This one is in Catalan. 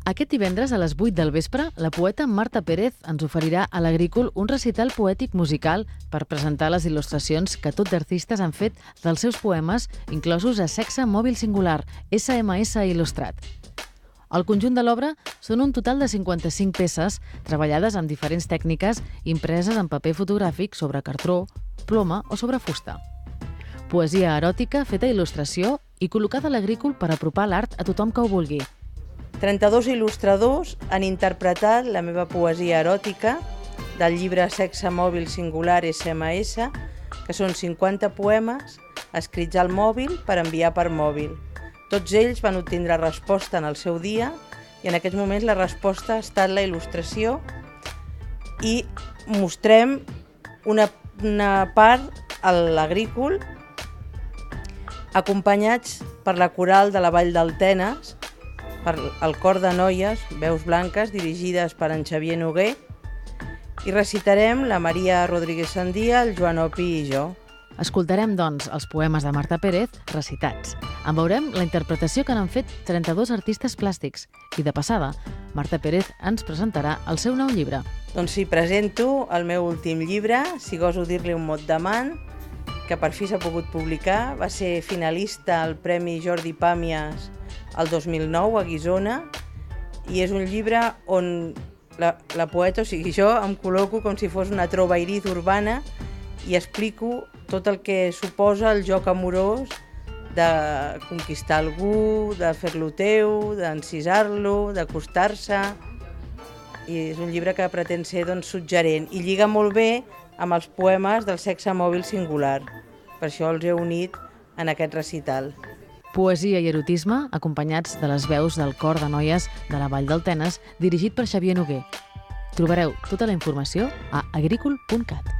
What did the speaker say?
Aquest divendres a les 8 del vespre, la poeta Marta Pérez ens oferirà a l'Agrícola un recital poètic musical per presentar les il·lustracions que tot d'artistes han fet dels seus poemes, inclosos a sexe mòbil singular, SMS il·lustrat. El conjunt de l'obra són un total de 55 peces treballades amb diferents tècniques impreses en paper fotogràfic sobre cartró, ploma o sobre fusta. Poesia eròtica feta a il·lustració i col·locada a l'Agrícola per apropar l'art a tothom que ho vulgui. 32 il·lustradors han interpretat la meva poesia eròtica del llibre Sexe mòbil singular SMS, que són 50 poemes escrits al mòbil per enviar per mòbil. Tots ells van obtindre resposta en el seu dia i en aquests moments la resposta ha estat la il·lustració i mostrem una part a l'Agrícola acompanyats per la coral de la Vall del Tenes, per el cor de noies, veus blanques, dirigides per en Xavier Noguer, i recitarem la Maria Rodríguez Sandía, el Joan Opi i jo. Escoltarem, doncs, els poemes de Marta Pérez recitats. En veurem la interpretació que n'han fet 32 artistes plàstics. I de passada, Marta Pérez ens presentarà el seu nou llibre. Doncs sí, presento el meu últim llibre, si goso dir-li un mot d'amant, que per fi s'ha pogut publicar. Va ser finalista al Premi Jordi Pàmies el 2009 a Guissona i és un llibre on la poeta, o sigui jo, em col·loco com si fos una trovairiz urbana i explico tot el que suposa el joc amorós de conquistar algú, de fer-lo teu, d'encisar-lo, d'acostar-se. I és un llibre que pretén ser suggerent i lliga molt bé amb els poemes del sexe mòbil singular. Per això els he unit en aquest recital. Poesia i erotisme acompanyats de les veus del cor de noies de la Vall del Tenes, dirigit per Xavier Noguer. Trobareu tota la informació a agrícola.cat.